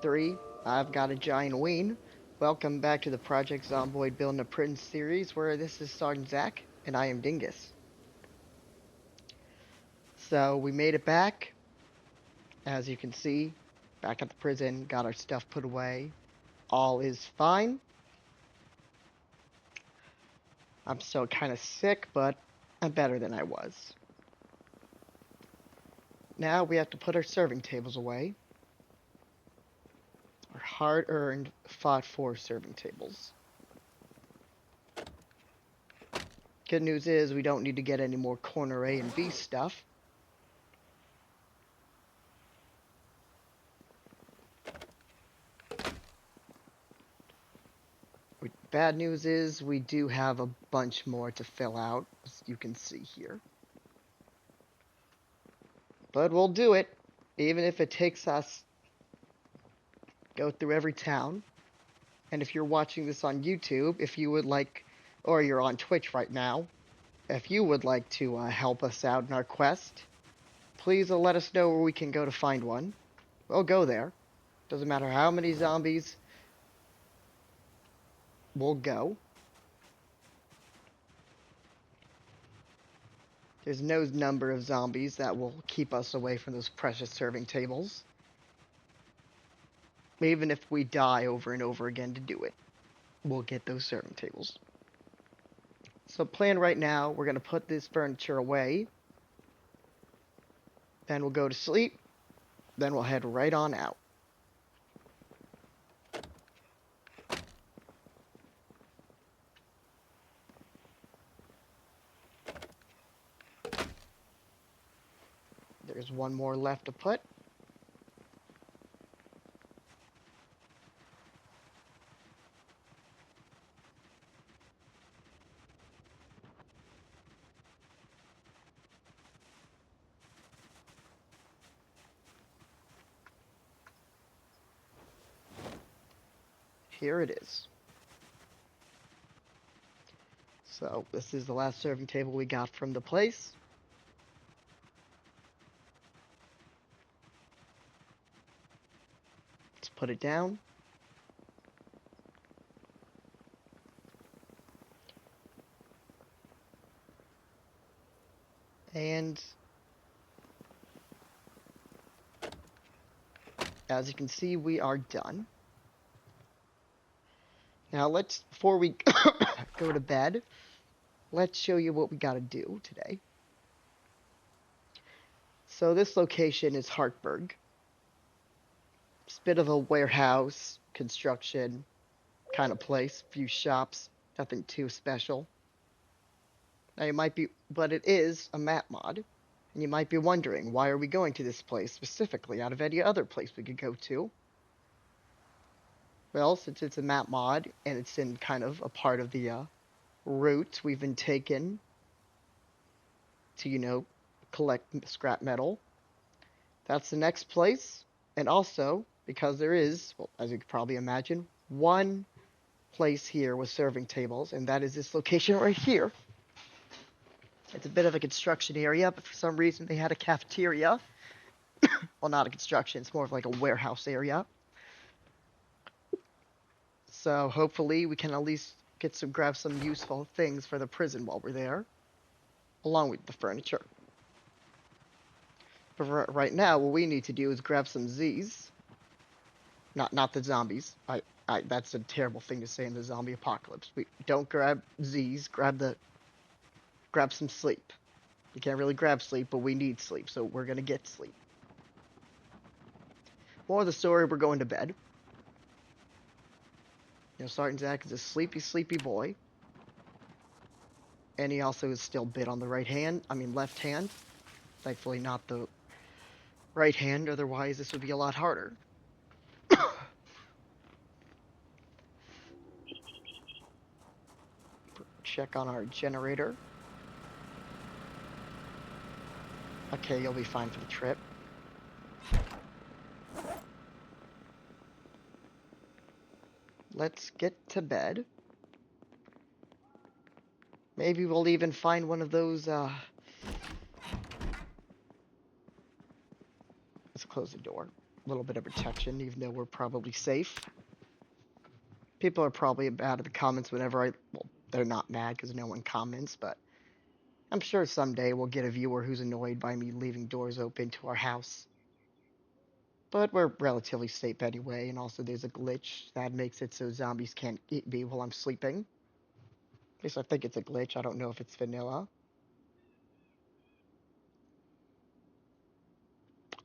3, I've got a giant ween. Welcome back to the Project Zomboid Building a Prince series, where this is Sergeant Zach, and I am Dingus. So, we made it back, as you can see, back at the prison, got our stuff put away. All is fine. I'm still kind of sick, but I'm better than I was. Now we have to put our serving tables away. Our hard-earned, fought-for serving tables. Good news is we don't need to get any more corner A and B stuff. Bad news is we do have a bunch more to fill out, as you can see here. But we'll do it, even if it takes us go through every town. And if you're watching this on YouTube, if you would like, or you're on Twitch right now, if you would like to help us out in our quest, please let us know where we can go to find one. We'll go there. Doesn't matter how many zombies, we'll go. There's no number of zombies that will keep us away from those precious serving tables. Even if we die over and over again to do it, we'll get those serving tables. So plan right now, we're going to put this furniture away. Then we'll go to sleep. Then we'll head right on out. There's one more left to put. Here it is. So this is the last serving table we got from the place. Let's put it down. And as you can see, we are done. Now before we go to bed, let's show you what we gotta do today. So this location is Hartburg. It's a bit of a warehouse, construction kind of place, few shops, nothing too special. Now but it is a map mod, and you might be wondering, why are we going to this place specifically out of any other place we could go to? Well, since it's a map mod, and it's in kind of a part of the route we've been taken to, collect scrap metal, that's the next place. And also, because there is, well, as you could probably imagine, one place here with serving tables, and that is this location right here. It's a bit of a construction area, but for some reason they had a cafeteria. Well, not a construction, it's more of like a warehouse area. So hopefully we can at least grab some useful things for the prison while we're there, along with the furniture. But right now, what we need to do is grab some Z's. Not the zombies. That's a terrible thing to say in the zombie apocalypse. We don't grab Z's. Grab some sleep. You can't really grab sleep, but we need sleep, so we're gonna get sleep. More of the story, we're going to bed. Sergeant Zach is a sleepy, sleepy boy. And he also is still bit on the left hand. Thankfully not the right hand, otherwise this would be a lot harder. Check on our generator. Okay, you'll be fine for the trip. Let's get to bed. Maybe we'll even find one of those, Let's close the door. little bit of protection, even though we're probably safe. People are probably mad at the comments whenever well, they're not mad because no one comments, but I'm sure someday we'll get a viewer who's annoyed by me leaving doors open to our house. But we're relatively safe anyway, and also there's a glitch that makes it so zombies can't eat me while I'm sleeping. At least I think it's a glitch. I don't know if it's vanilla.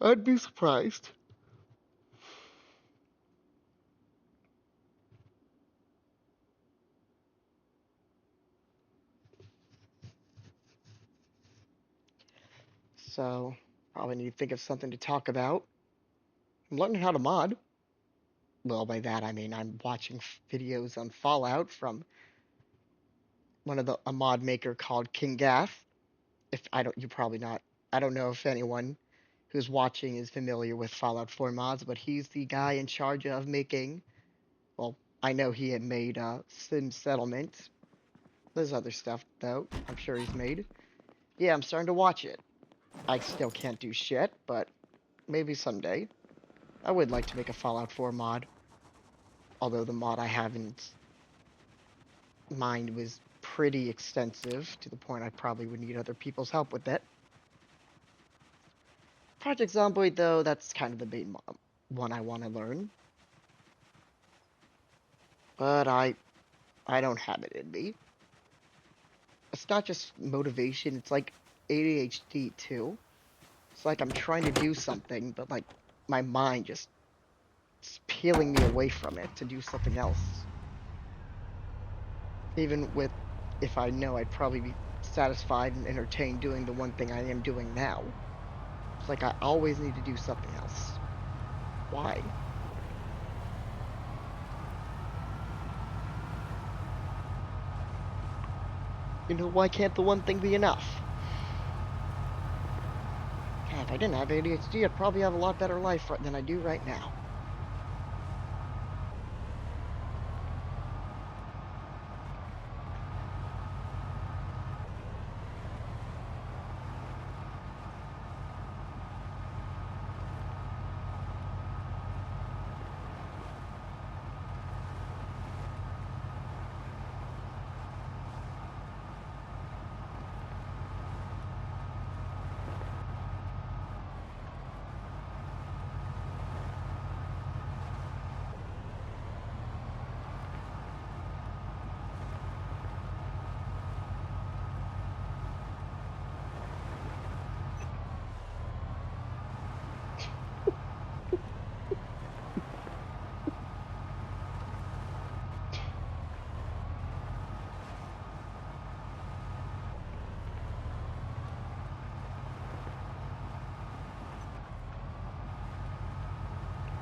I'd be surprised. So, probably need to think of something to talk about. I'm learning how to mod. Well, by that I mean I'm watching videos on Fallout from a mod maker called King Gaff. If I don't, you probably not. I don't know if anyone who's watching is familiar with Fallout 4 mods, but he's the guy in charge of making. Well, I know he had made Sim Settlement. There's other stuff though. I'm sure he's made. Yeah, I'm starting to watch it. I still can't do shit, but maybe someday. I would like to make a Fallout 4 mod, although the mod I have in mind was pretty extensive to the point I probably would need other people's help with it. Project Zomboid, though, that's kind of the main one I want to learn. But I don't have it in me. It's not just motivation, it's like ADHD too. It's like I'm trying to do something, but like my mind just is peeling me away from it to do something else. Even with if I know I'd probably be satisfied and entertained doing the one thing I am doing now. It's like I always need to do something else. Why? You know, why can't the one thing be enough? God, if I didn't have ADHD, I'd probably have a lot better life than I do right now.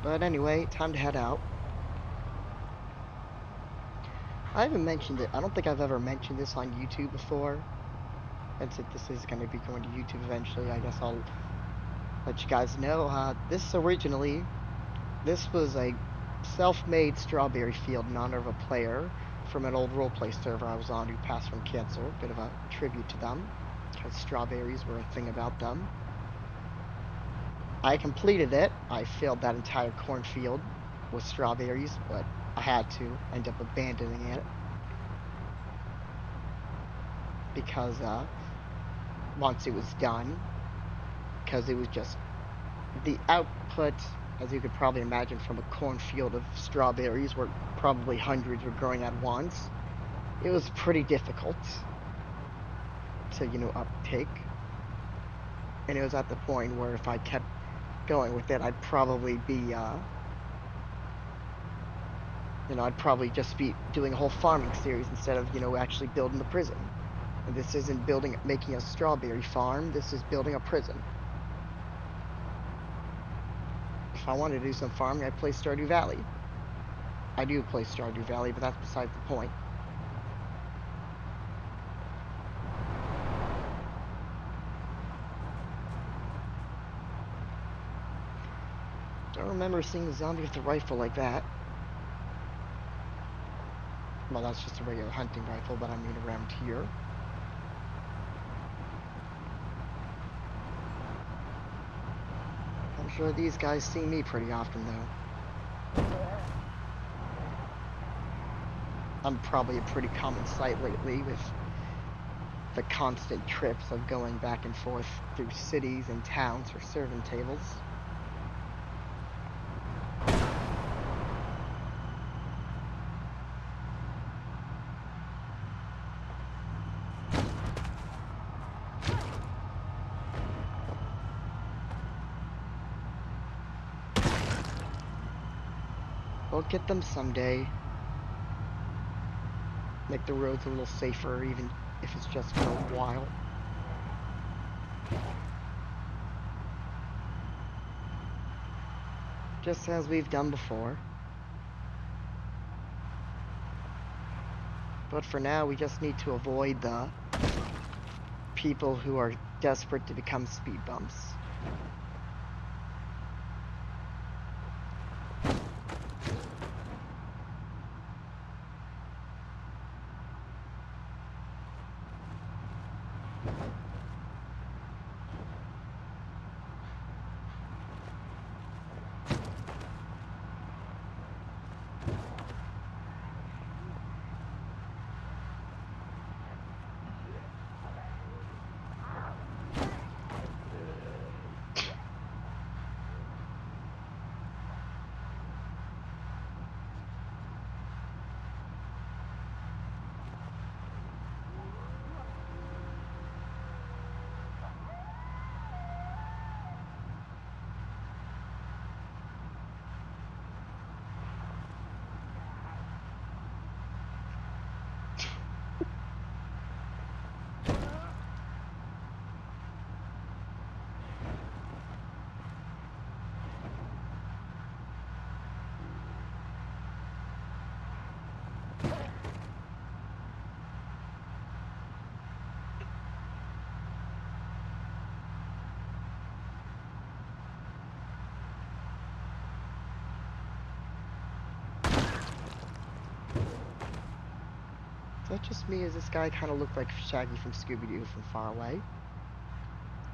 But anyway, time to head out. I haven't mentioned it. I don't think I've ever mentioned this on YouTube before. And since this is going to be going to YouTube eventually, I guess I'll let you guys know. This was a self-made strawberry field in honor of a player from an old roleplay server I was on who passed from cancer. Bit of a tribute to them, because strawberries were a thing about them. I completed it. I filled that entire cornfield with strawberries, but I had to end up abandoning it because once it was done, because it was just the output, as you could probably imagine, from a cornfield of strawberries where probably hundreds were growing at once. It was pretty difficult to, uptake. And it was at the point where if I kept going with it, I'd probably just be doing a whole farming series instead of, actually building the prison. And this isn't making a strawberry farm, this is building a prison. If I wanted to do some farming, I'd play Stardew Valley. I do play Stardew Valley, but that's besides the point. Don't remember seeing a zombie with a rifle like that. Well, that's just a regular hunting rifle, but I mean around here. I'm Sure, these guys see me pretty often, though. I'm probably a pretty common sight lately with the constant trips of going back and forth through cities and towns for serving tables. We'll get them someday. Make the roads a little safer, even if it's just for a while. Just as we've done before. But for now, we just need to avoid the people who are desperate to become speed bumps. Is that just me, or does this guy kind of look like Shaggy from Scooby-Doo from far away?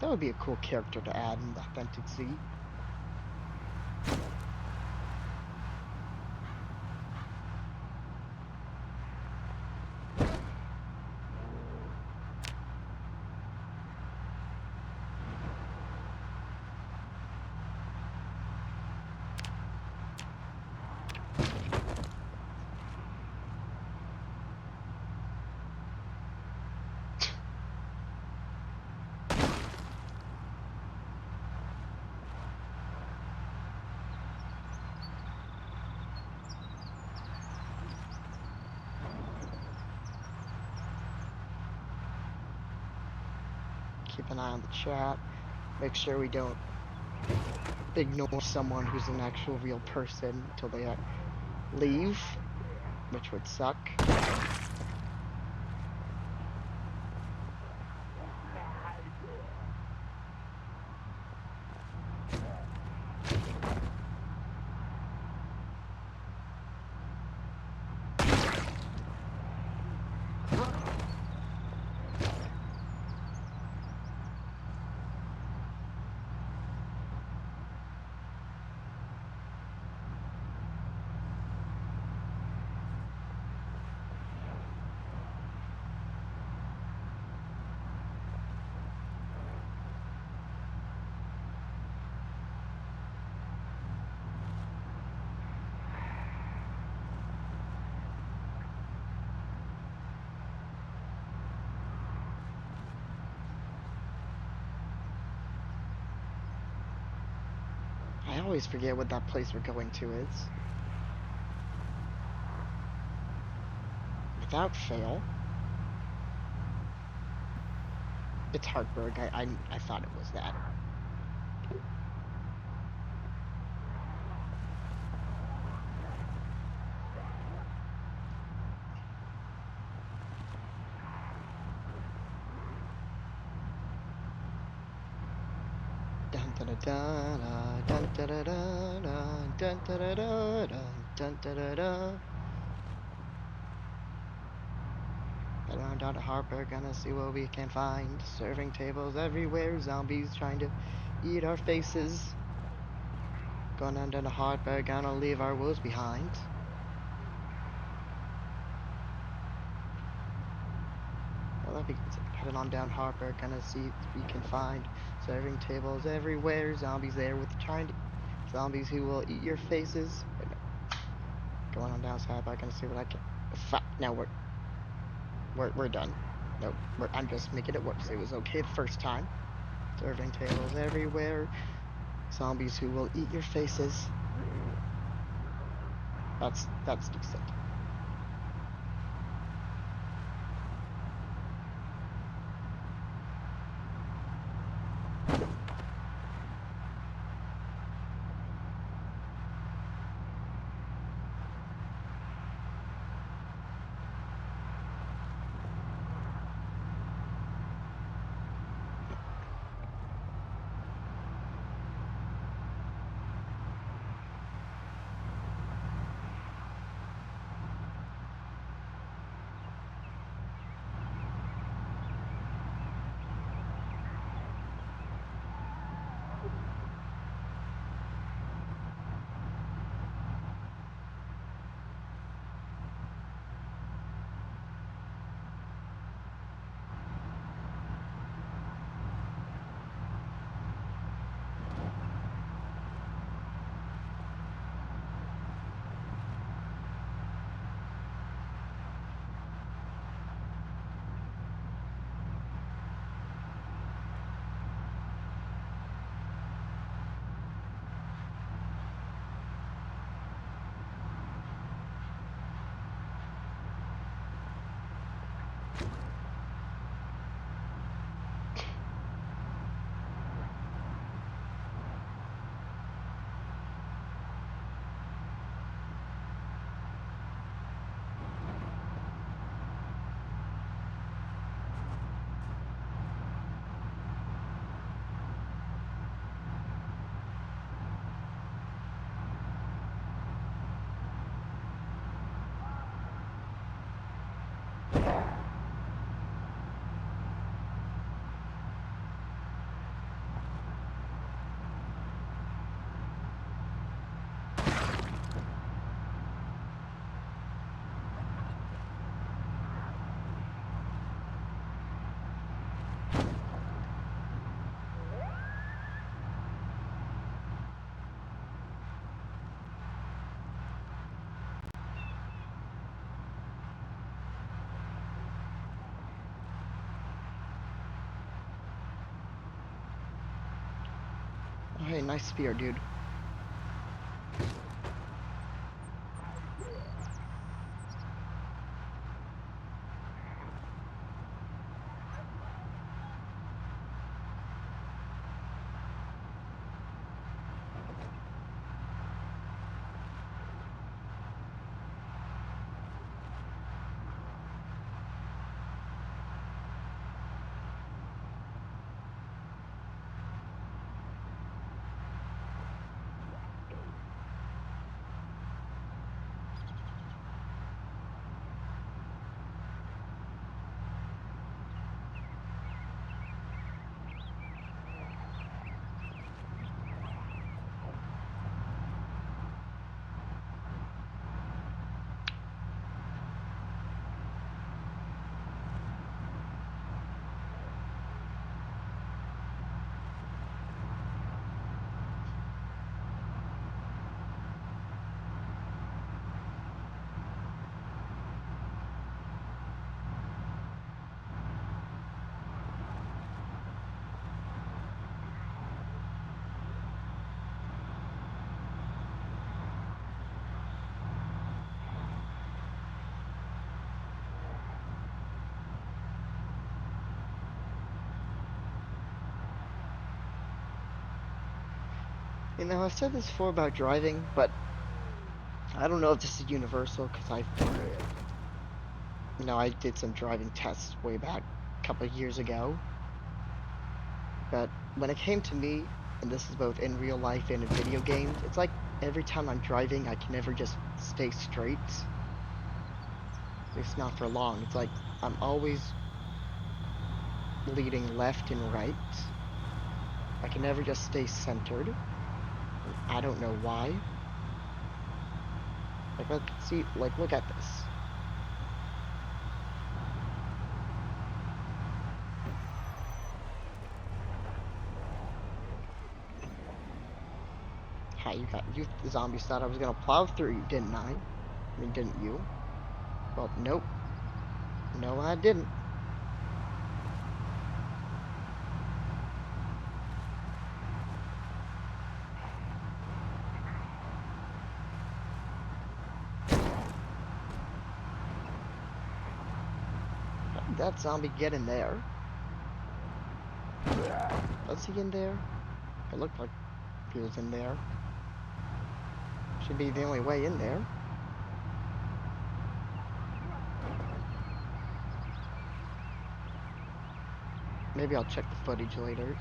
That would be a cool character to add in the Authentic Z. Keep an eye on the chat. Make sure we don't ignore someone who's an actual real person until they leave, which would suck. I always forget what that place we're going to is. Without fail. It's Hartburg. I thought it was that. Dun dun dun dun dun dun dun dun dun dun dun dun dun dun. Head on down to Harper, gonna see what we can find. Serving tables everywhere, zombies trying to eat our faces. Going on down the hardware, gonna leave our woes behind. Well, that begins heading on down hardware, gonna see if we can find serving tables everywhere. Zombies there with trying to zombies who will eat your faces. Wait, no. Going on down hardware, gonna see what I can. Fuck. Now we're done. Nope. I'm just making it worse. It was okay the first time. Serving tables everywhere. Zombies who will eat your faces. That's decent. Oh, hey, nice spear, dude. You know, I've said this before about driving, but I don't know if this is universal because I did some driving tests way back a couple of years ago. But when it came to me, and this is both in real life and in video games, it's like every time I'm driving, I can never just stay straight. At least not for long. It's like I'm always leading left and right. I can never just stay centered. I don't know why. Like, let's see, like, look at this. Hi, you the zombies thought I was gonna plow through you, didn't I? I mean, didn't you? Well, nope. No, I didn't. How did that zombie get in there? Was he in there? It looked like he was in there. Should be the only way in there. Maybe I'll check the footage later.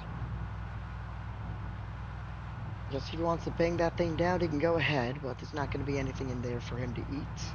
Guess if he wants to bang that thing down, he can go ahead, but there's not going to be anything in there for him to eat.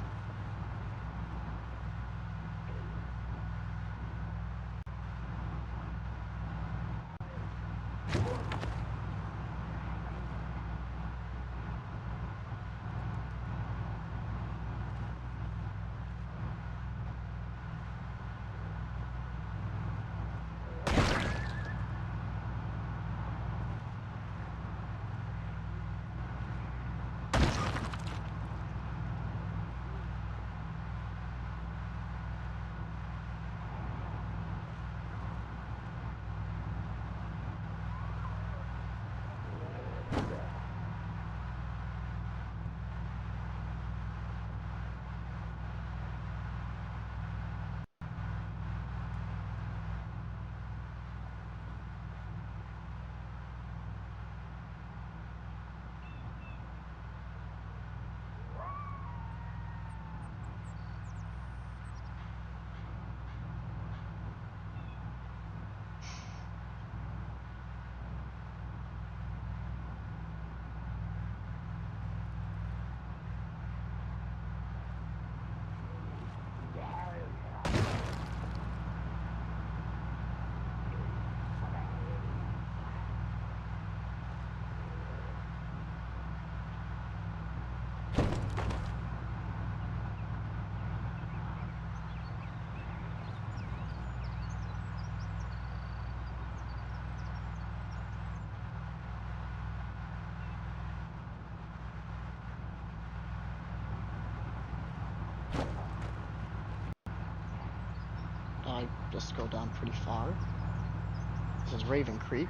I just scrolled down pretty far. This is Raven Creek.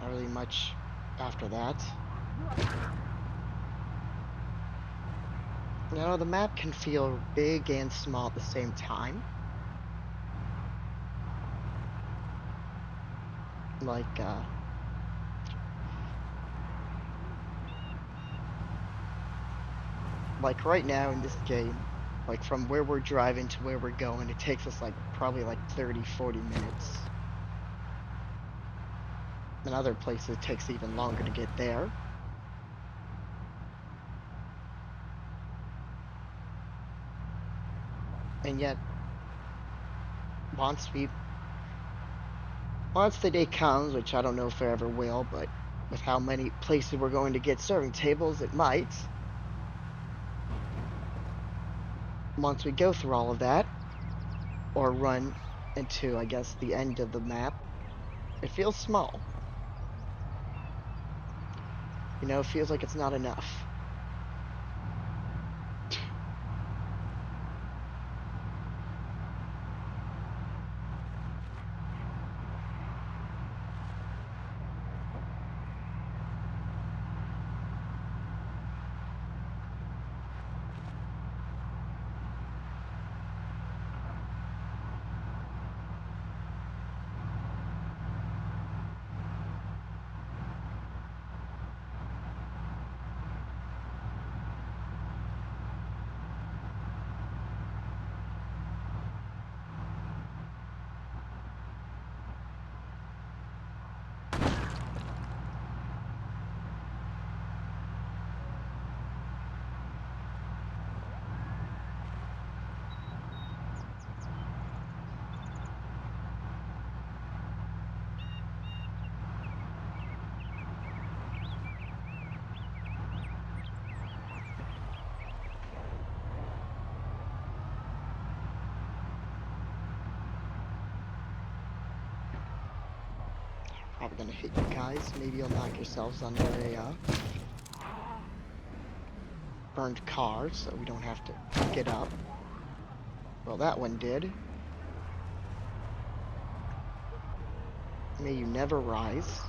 Not really much after that. You know, the map can feel big and small at the same time. Like, like right now in this game, like from where we're driving to where we're going, it takes us like probably like 30, 40 minutes. In other places, it takes even longer to get there. And yet, once we, once the day comes, which I don't know if it ever will, but with how many places we're going to get serving tables, it might. Once we go through all of that, or run into, I guess, the end of the map, it feels small. You know, it feels like it's not enough. Probably gonna hit you guys. Maybe you'll knock yourselves under a burned car, so we don't have to get up. Well, that one did. May you never rise.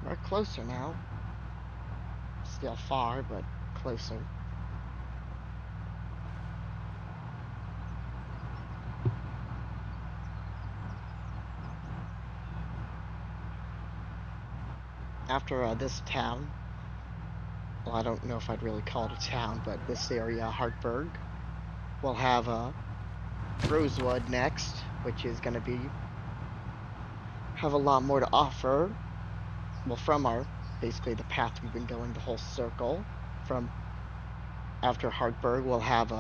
We're closer now. Still far, but closer. After this town, well, I don't know if I'd really call it a town, but this area, Hartburg, we'll have Rosewood next, which is going to have a lot more to offer. Well, from basically the path we've been going, the whole circle. From after Hartburg, we'll have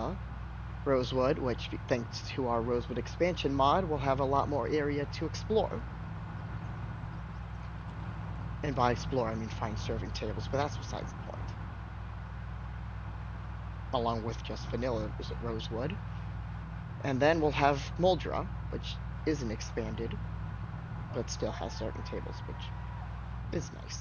Rosewood, which thanks to our Rosewood expansion mod, will have a lot more area to explore. And by explore, I mean find serving tables, but that's besides the point. Along with just vanilla Rosewood. And then we'll have Moldra, which isn't expanded, but still has serving tables, which is nice.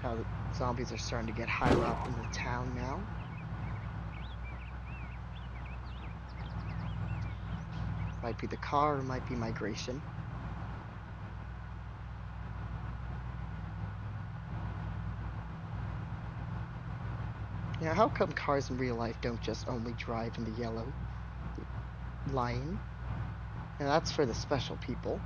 How the zombies are starting to get higher up in the town now. Might be the car, or might be migration. Yeah, how come cars in real life don't just only drive in the yellow line? And that's for the special people.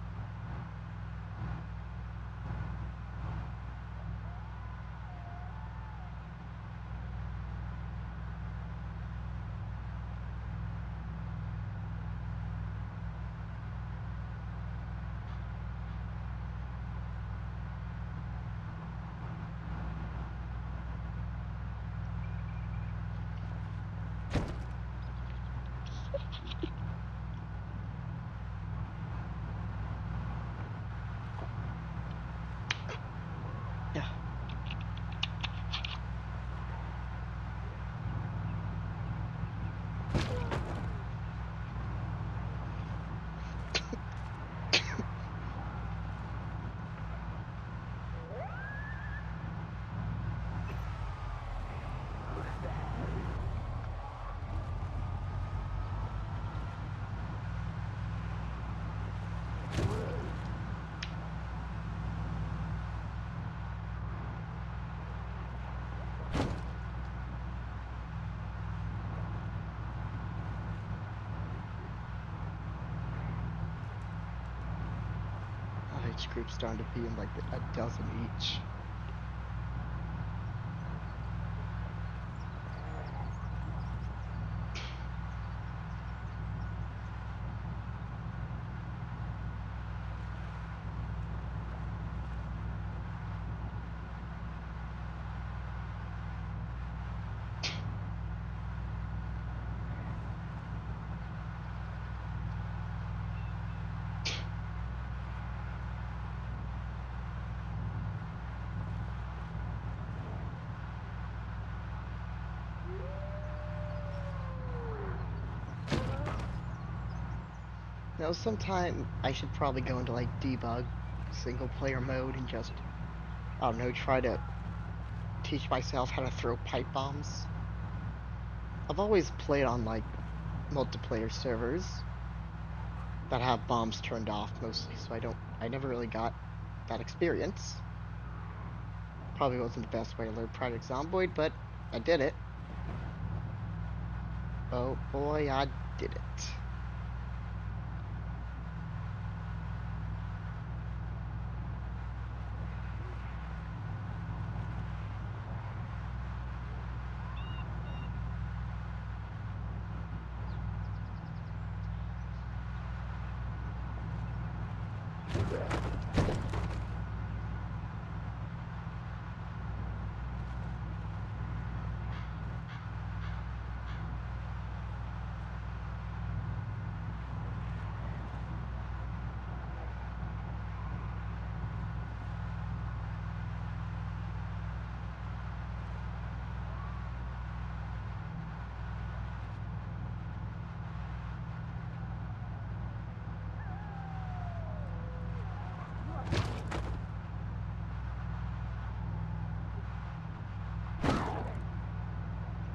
village groups down to being like a dozen each. Now, sometime I should probably go into like debug single player mode and just, I don't know, try to teach myself how to throw pipe bombs. I've always played on like multiplayer servers that have bombs turned off mostly, so I never really got that experience. Probably wasn't the best way to learn Project Zomboid, but I did it. Oh boy, I did it.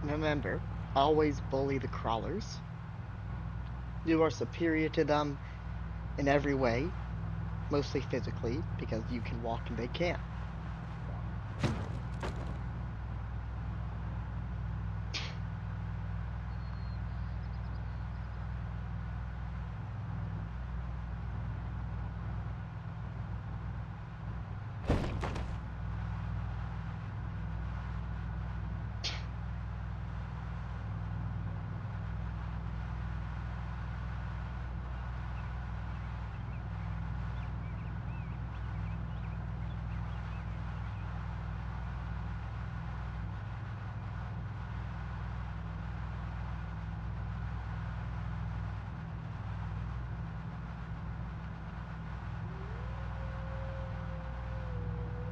Remember, always bully the crawlers. You are superior to them in every way, mostly physically, because you can walk and they can't.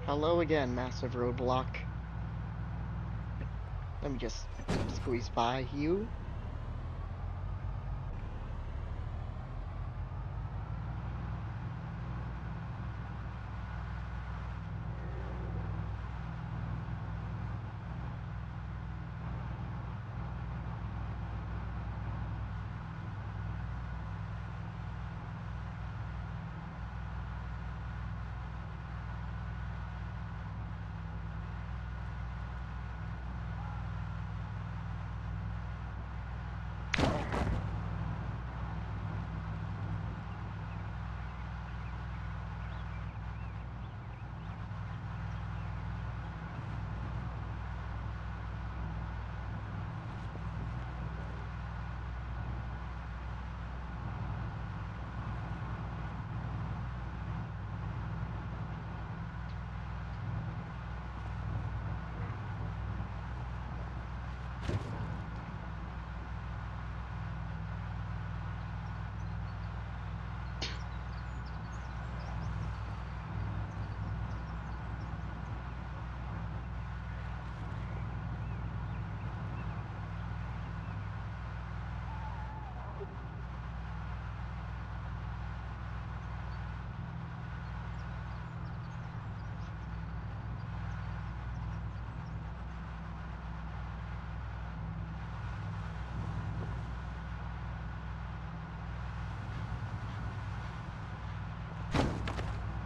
Hello again, massive roadblock. Let me just squeeze by you.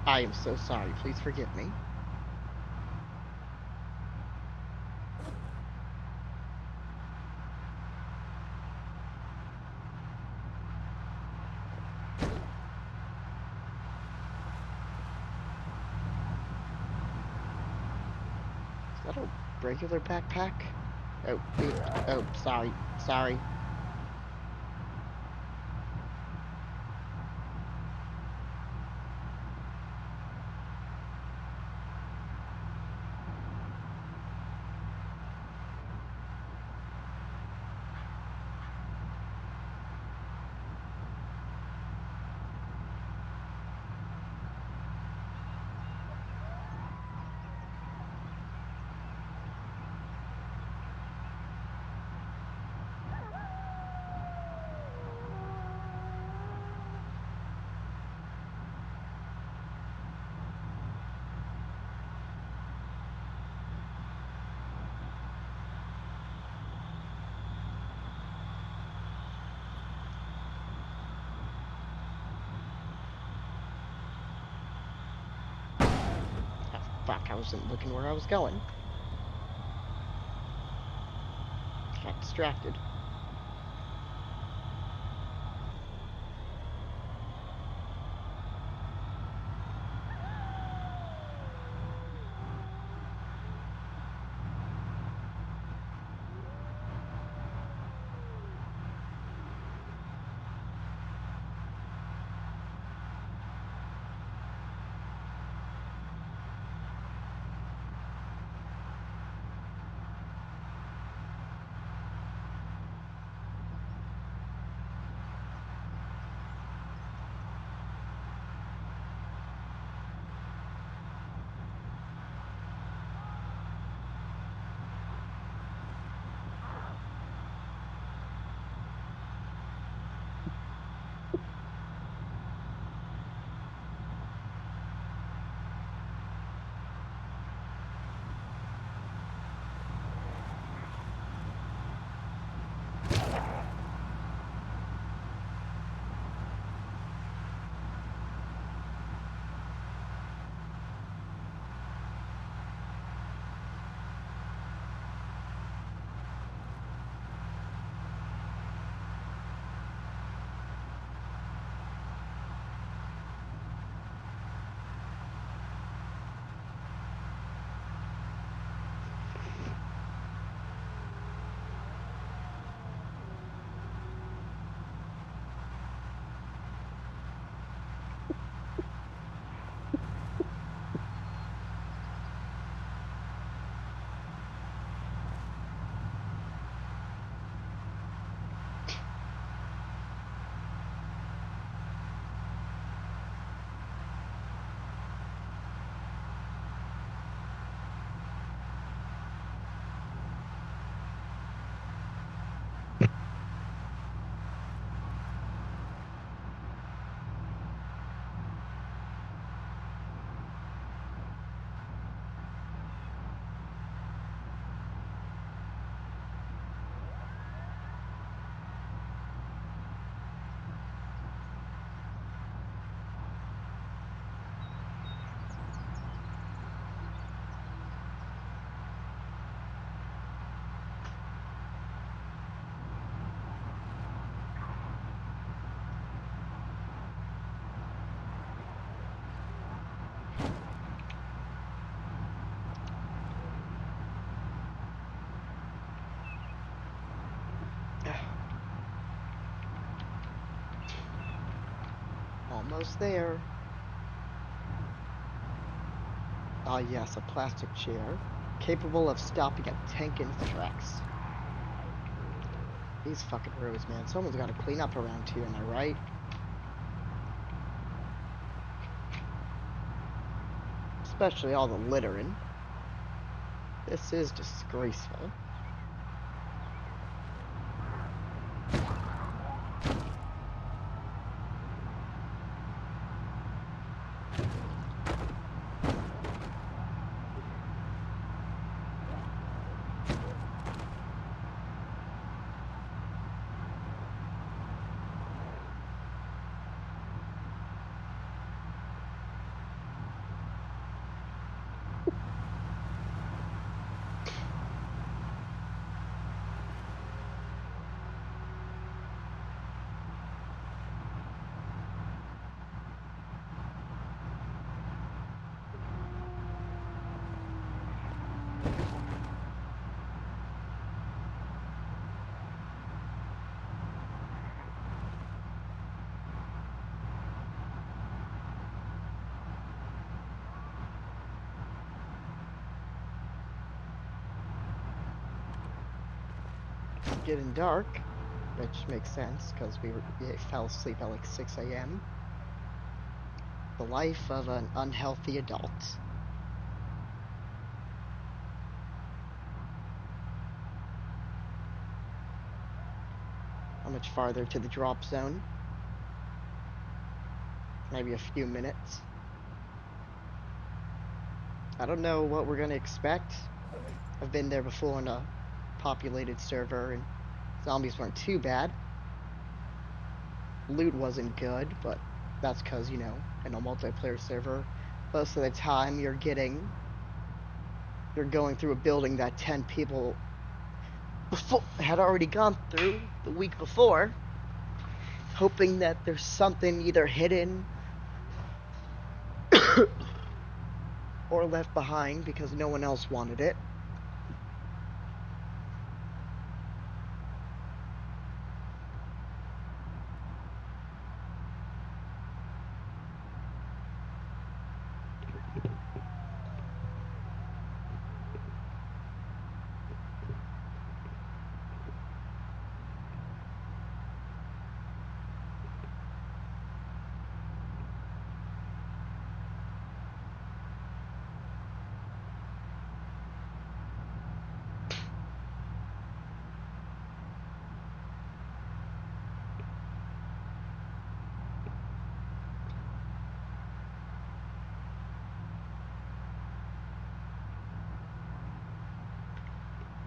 I am so sorry, please forgive me. that a regular backpack? Oh, oh, sorry, sorry. Fuck, I wasn't looking where I was going. Got distracted. Almost there. Ah, yes, a plastic chair, capable of stopping a tank in its tracks. These fucking roads, man. Someone's gotta clean up around here, am I right? Especially all the littering. This is disgraceful. getting dark, which makes sense because we fell asleep at like 6 a.m. The life of an unhealthy adult. How much farther to the drop zone? Maybe a few minutes. I don't know what we're gonna expect. I've been there before on a populated server, and zombies weren't too bad. Loot wasn't good, but that's because, you know, in a multiplayer server, most of the time you're going through a building that 10 people had already gone through the week before, hoping that there's something either hidden or left behind because no one else wanted it.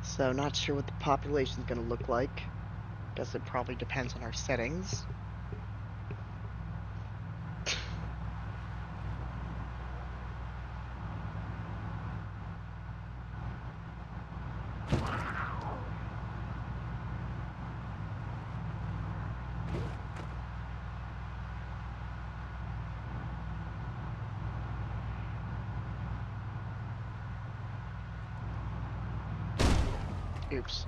So not sure what the population's gonna look like. Guess it probably depends on our settings. Oops.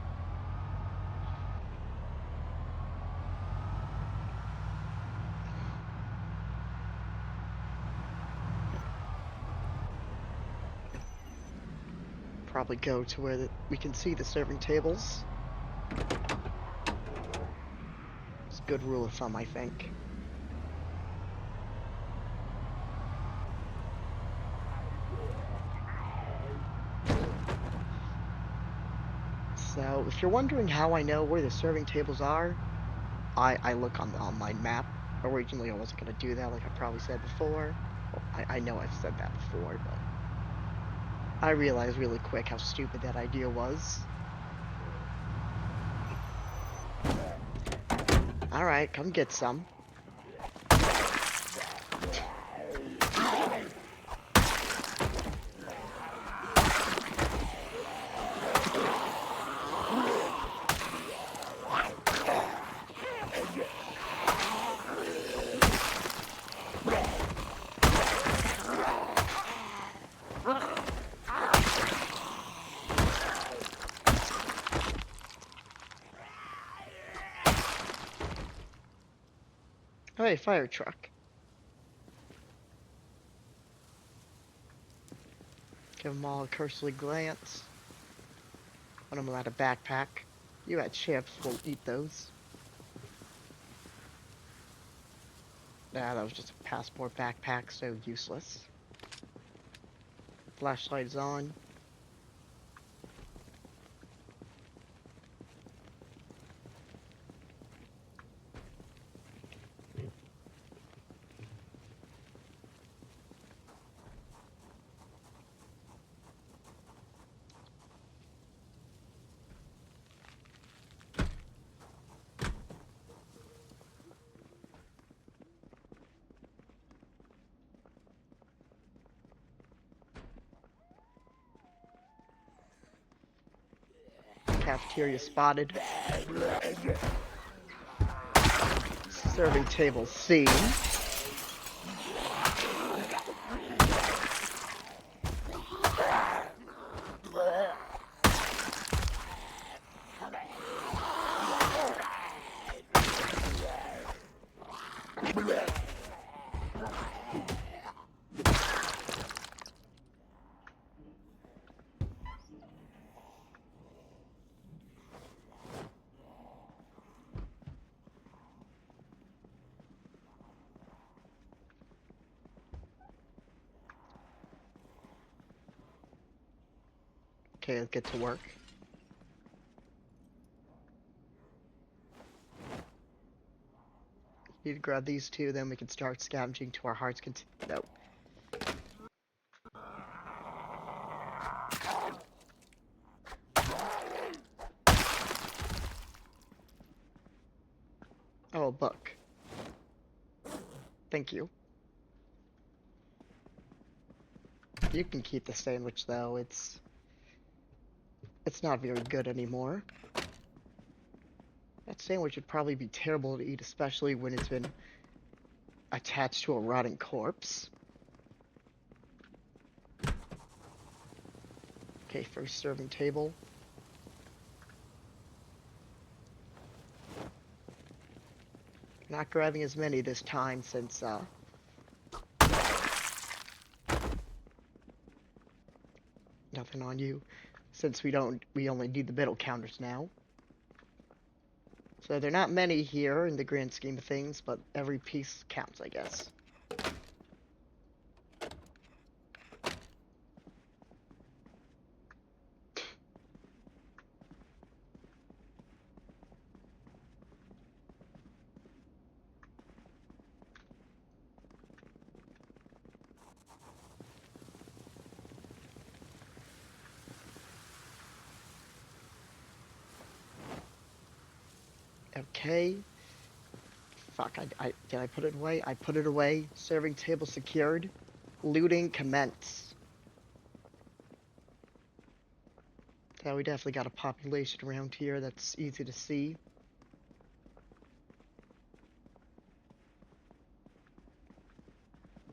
Probably go to where we can see the serving tables. It's a good rule of thumb, I think. So, if you're wondering how I know where the serving tables are, I look on the online map. Originally, I wasn't going to do that, like I probably said before. Well, I know I've said that before, but I realized really quick how stupid that idea was. Alright, come get some. Hey, fire truck. Give them all a cursory glance. One of them had a backpack. You had chips, we'll eat those. Nah, that was just a passport backpack, so useless. Flashlight is on. Cafeteria spotted. Serving table seen. Okay, let's get to work. Need to grab these two, then we can start scavenging to our heart's content. No. Oh, a book. Thank you. You can keep the sandwich though. It's not very good anymore. That sandwich would probably be terrible to eat, especially when it's been attached to a rotting corpse. Okay, first serving table. Not grabbing as many this time since nothing on you. Since we only need the middle counters now. So they're not many here in the grand scheme of things, but every piece counts, I guess. Okay. Fuck, did I put it away? I put it away. Serving table secured. Looting commence. So we definitely got a population around here that's easy to see.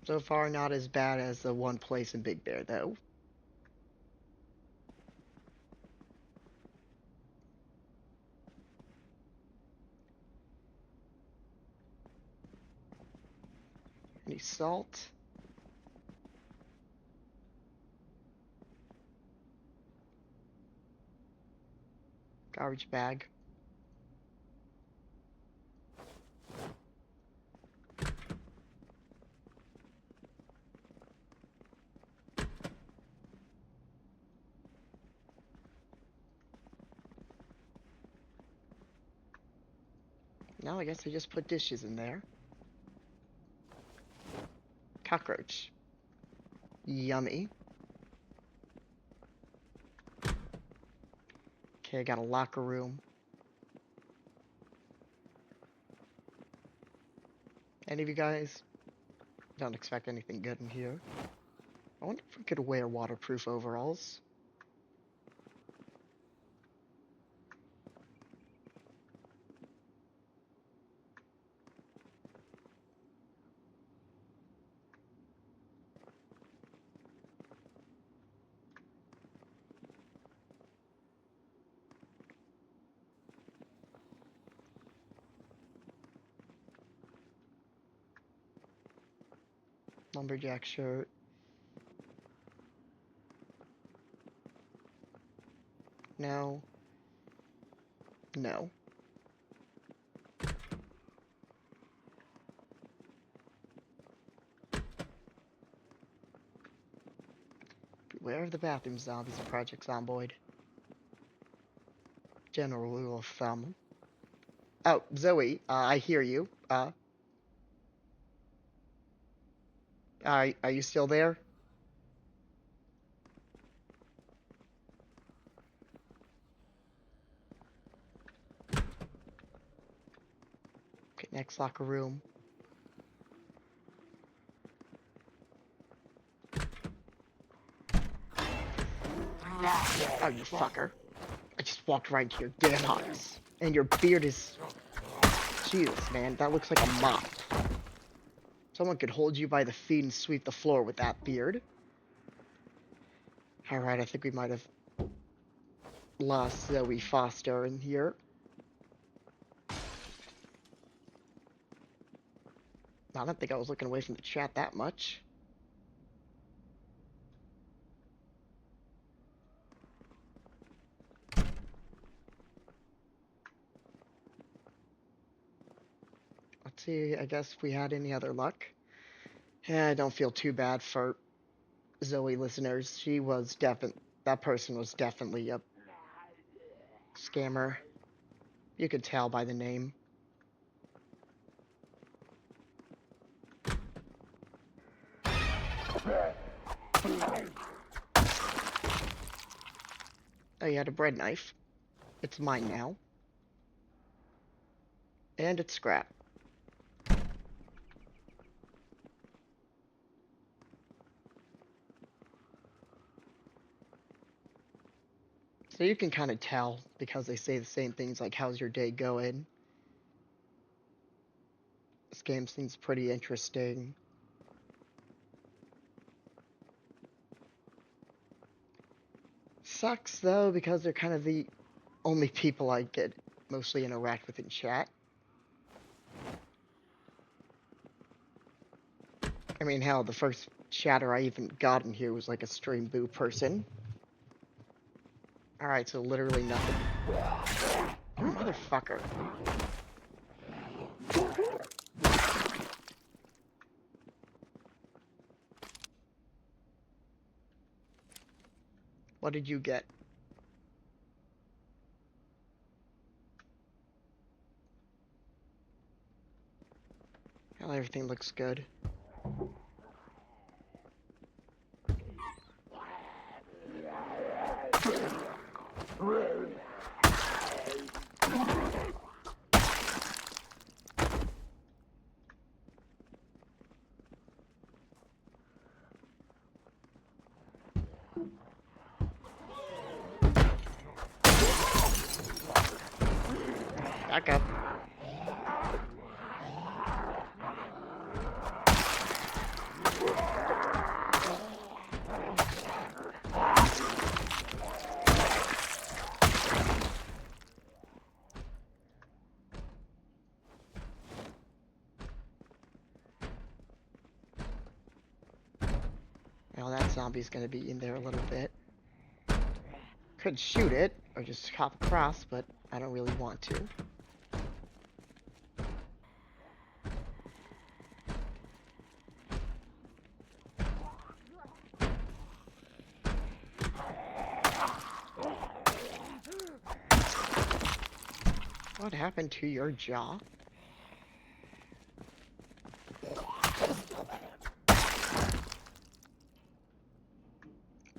So far, not as bad as the one place in Big Bear, though. Any salt? Garbage bag. No, I guess I just put dishes in there. Cockroach. Yummy. Okay, I got a locker room. Any of you guys? Don't expect anything good in here. I wonder if we could wear waterproof overalls. Lumberjack shirt. No. No. Beware of the bathroom zombies in Project Zomboid. General rule of thumb. Oh, Zoe, I hear you. Are you still there? Okay, next locker room. Oh, you fucker. I just walked right into your damn eyes. And your beard is... Jesus, man, that looks like a mop. Someone could hold you by the feet and sweep the floor with that beard. Alright, I think we might have lost Zoe Foster in here. I don't think I was looking away from the chat that much. Let's see, I guess if we had any other luck. Yeah, I don't feel too bad for Zoe listeners. She was that person was definitely a scammer. You could tell by the name. Oh, you had a bread knife. It's mine now. And it's scrap. So you can kind of tell because they say the same things like, how's your day going? This game seems pretty interesting. Sucks though, because they're kind of the only people I get mostly interact with in chat. I mean, hell, the first chatter I even got in here was like a stream boo person. Alright, so literally nothing. You motherfucker. What did you get? Hell, everything looks good. Back up. Well, that zombie's gonna be in there a little bit. Could shoot it, or just hop across, but I don't really want to. What happened to your jaw?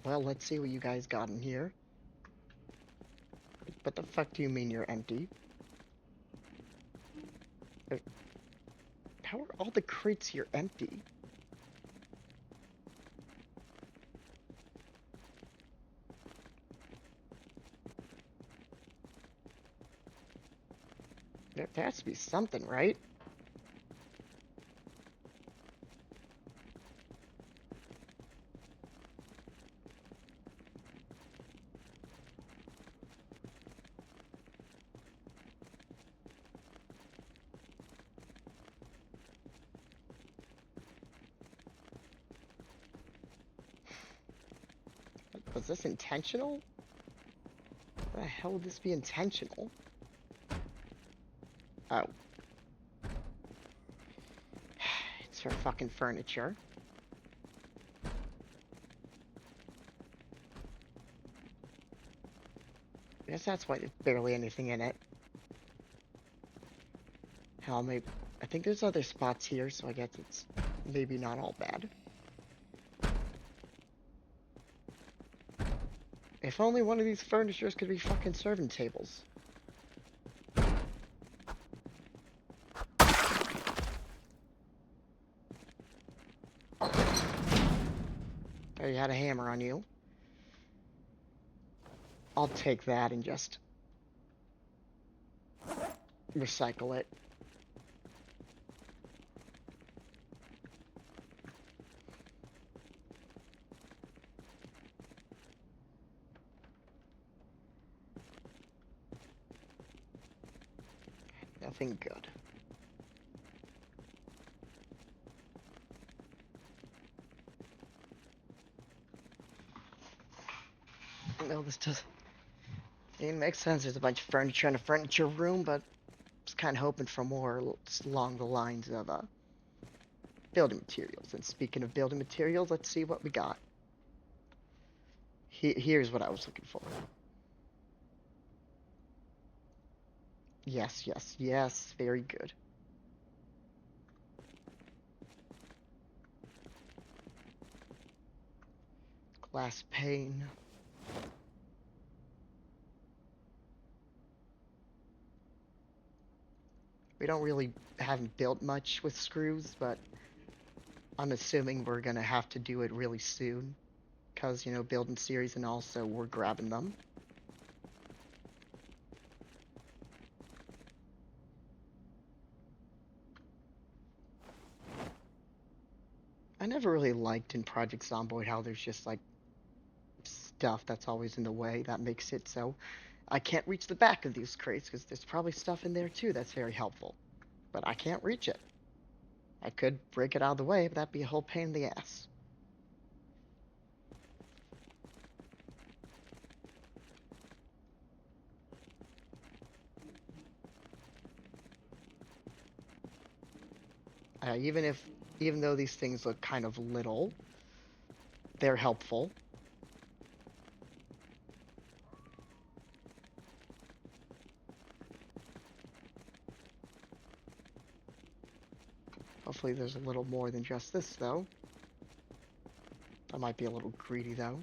Well, let's see what you guys got in here. What the fuck do you mean you're empty? How are all the crates here empty? There has to be something, right? Was this intentional? Why the hell would this be intentional? Oh. It's for fucking furniture. I guess that's why there's barely anything in it. Hell, maybe... I think there's other spots here, so I guess it's maybe not all bad. If only one of these furnitures could be fucking serving tables. There, you had a hammer on you. I'll take that and just recycle it. Nothing good. No, this does. It makes sense. There's a bunch of furniture in a furniture room, but I was kind of hoping for more along the lines of building materials. And speaking of building materials, let's see what we got. Here's what I was looking for. Yes, yes, yes. Very good. Glass pane. We don't really haven't built much with screws, but I'm assuming we're gonna have to do it really soon. Because, you know, building series and also we're grabbing them. I never really liked in Project Zomboid how there's just like stuff that's always in the way that makes it so I can't reach the back of these crates because there's probably stuff in there too that's very helpful. But I can't reach it. I could break it out of the way, but that'd be a whole pain in the ass. Even though these things look kind of little, they're helpful. Hopefully there's a little more than just this, though. I might be a little greedy, though.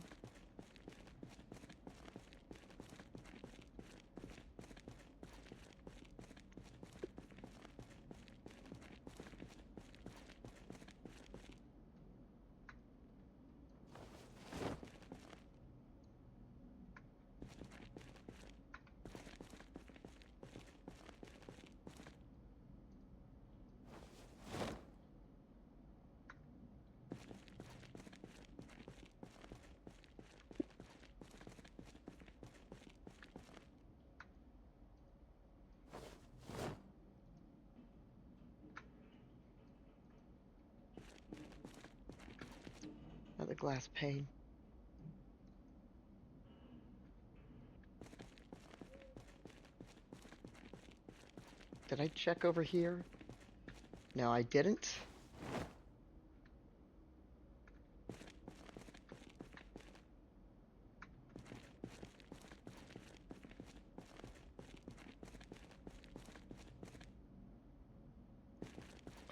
Another glass pane. Did I check over here? No, I didn't.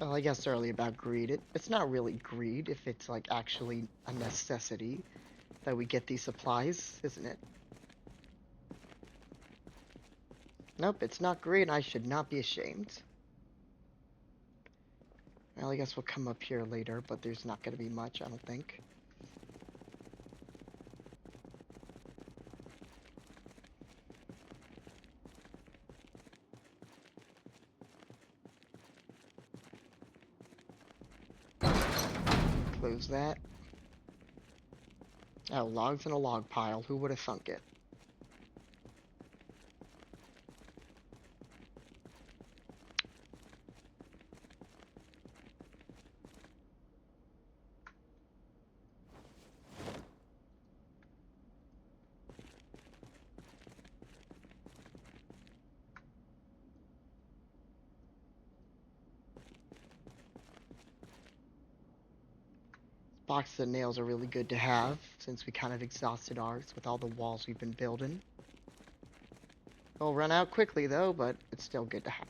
Well, I guess earlier about greed. It's not really greed if it's like actually a necessity that we get these supplies, isn't it? Nope, it's not greed. I should not be ashamed. Well, I guess we'll come up here later, but there's not going to be much, I don't think. Close that. Oh, logs in a log pile. Who would have thunk it? Boxes of nails are really good to have, since we kind of exhausted ours with all the walls we've been building. They'll run out quickly though, but it's still good to have.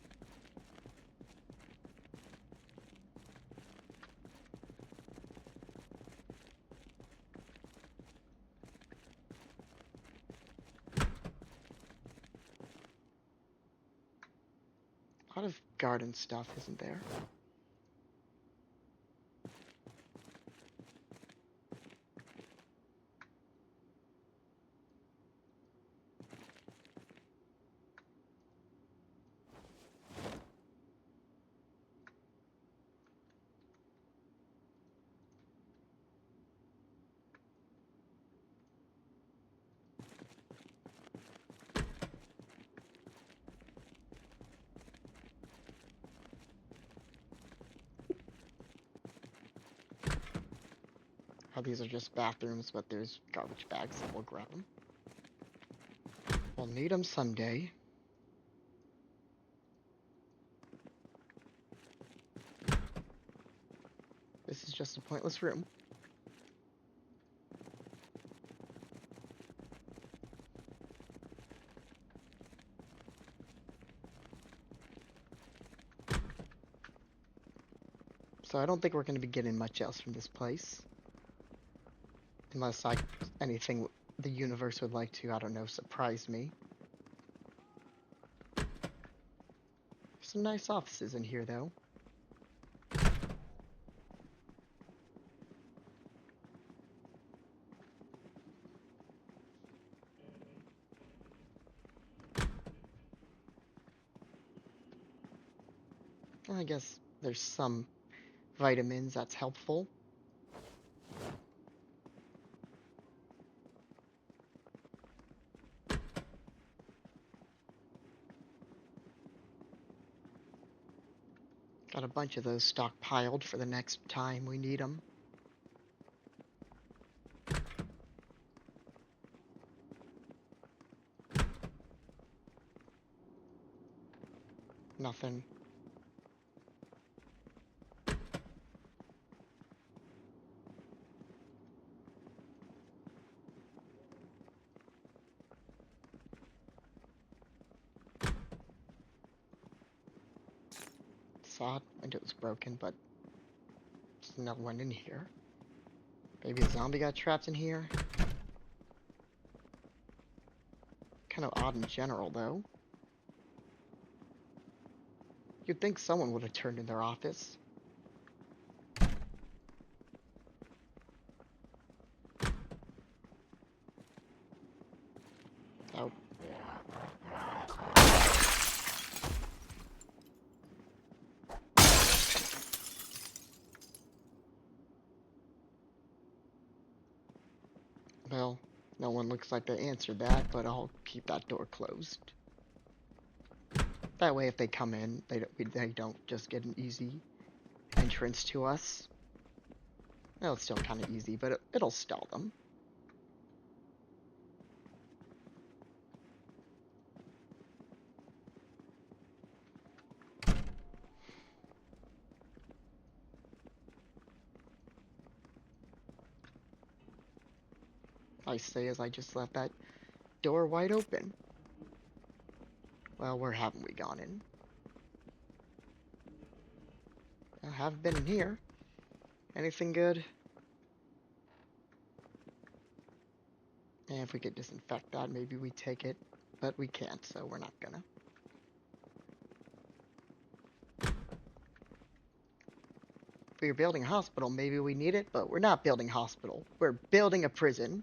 A lot of garden stuff, isn't there? How these are just bathrooms, but there's garbage bags, so we'll grab them. We'll need them someday. This is just a pointless room. So I don't think we're going to be getting much else from this place. Unless anything the universe would like to, I don't know, surprise me. Some nice offices in here, though. I guess there's some vitamins that's helpful. Got a bunch of those stockpiled for the next time we need them. Nothing. Sad. Window was broken, but there's another one in here. Maybe a zombie got trapped in here. Kind of odd in general, though. You'd think someone would have turned in their office. Oh. Well, no one looks like they answered that, but I'll keep that door closed. That way, if they come in, they don't just get an easy entrance to us. Well, it's still kind of easy, but it'll stall them. I say as I just left that door wide open. Well, where haven't we gone in? I haven't been in here. Anything good? And if we could disinfect that, maybe we take it. But we can't, so we're not gonna. If we were building a hospital, maybe we need it, but we're not building a hospital. We're building a prison.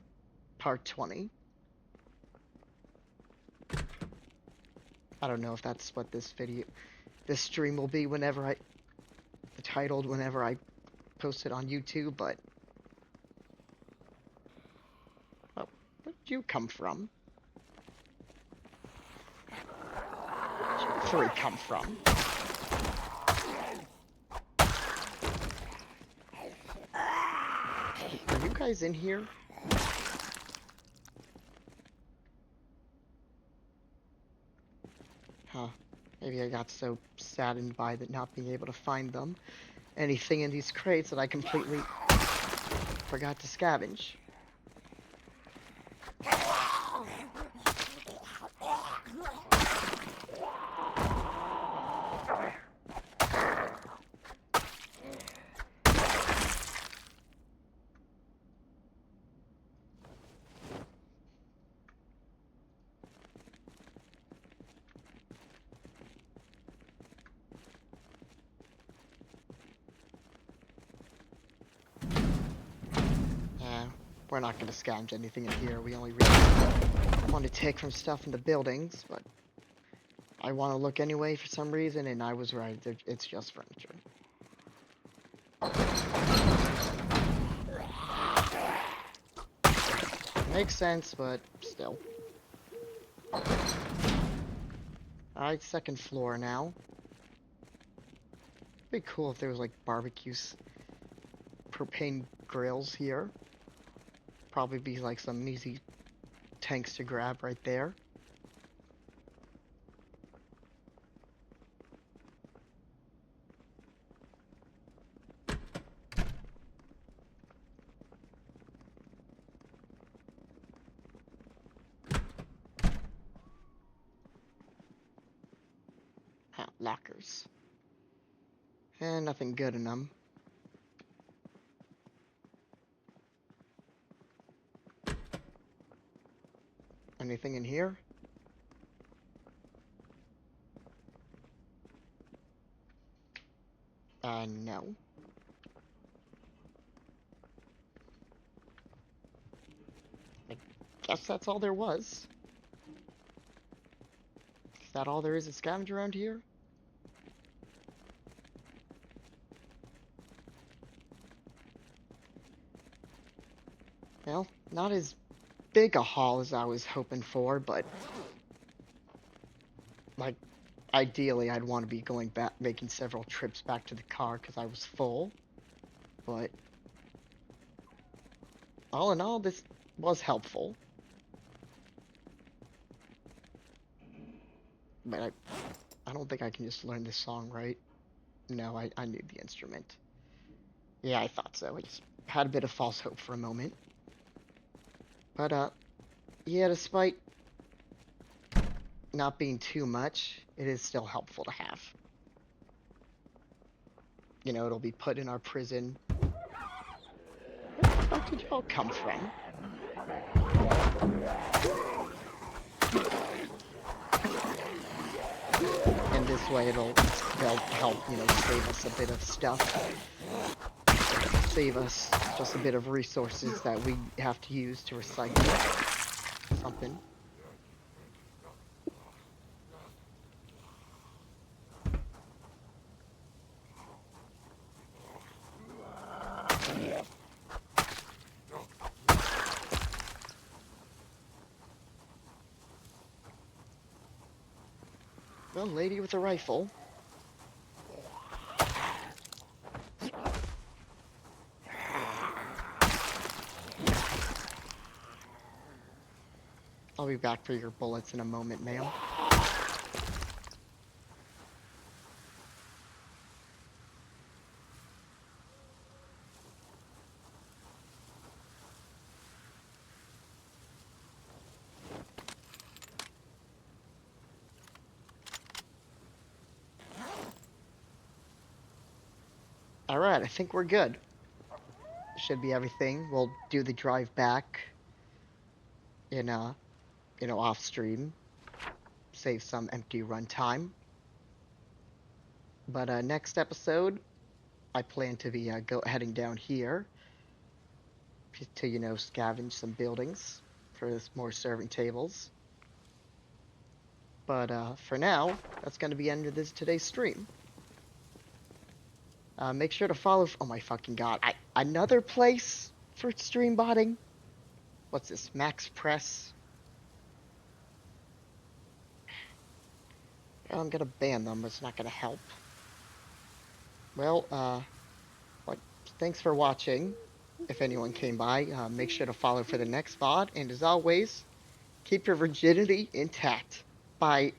Part 20. I don't know if that's what this stream will be titled whenever I post it on YouTube, but... Oh, where did you come from? Where did you three come from? Are you guys in here? Huh. Maybe I got so saddened by not being able to find anything in these crates that I completely forgot to scavenge. We're not going to scavenge anything in here. We only really want to take from stuff in the buildings, but I want to look anyway for some reason, and I was right. It's just furniture. Makes sense, but still. Alright, second floor now. It'd be cool if there was like barbecues, propane grills here. Probably be like some easy tanks to grab right there. Lockers. And nothing good in them. Anything in here? No. I guess that's all there was. Is that all there is to scavenge around here? Well, not as big a haul as I was hoping for, but like ideally I'd want to be going back, making several trips back to the car because I was full. But all in all, this was helpful. But I don't think I can just learn this song, right? No, I knew the instrument. Yeah, I thought so. I just had a bit of false hope for a moment. But, yeah, despite not being too much, it is still helpful to have. You know, it'll be put in our prison. Where the fuck did y'all come from? And this way they'll help, you know, save us a bit of stuff. Save us just a bit of resources that we have to use to recycle something. Well, lady with a rifle. I'll be back for your bullets in a moment, ma'am. Alright, I think we're good. Should be everything. We'll do the drive back in, you know, off stream. Save some empty run time. But, next episode, I plan to be, heading down here to, you know, scavenge some buildings for more serving tables. But, for now, that's going to be the end of today's stream. Make sure to follow. Oh my fucking god! Another place for stream botting. What's this? Max Press. Well, I'm gonna ban them, but it's not gonna help. Well, thanks for watching. If anyone came by, make sure to follow for the next VOD. And as always, keep your virginity intact. Bye.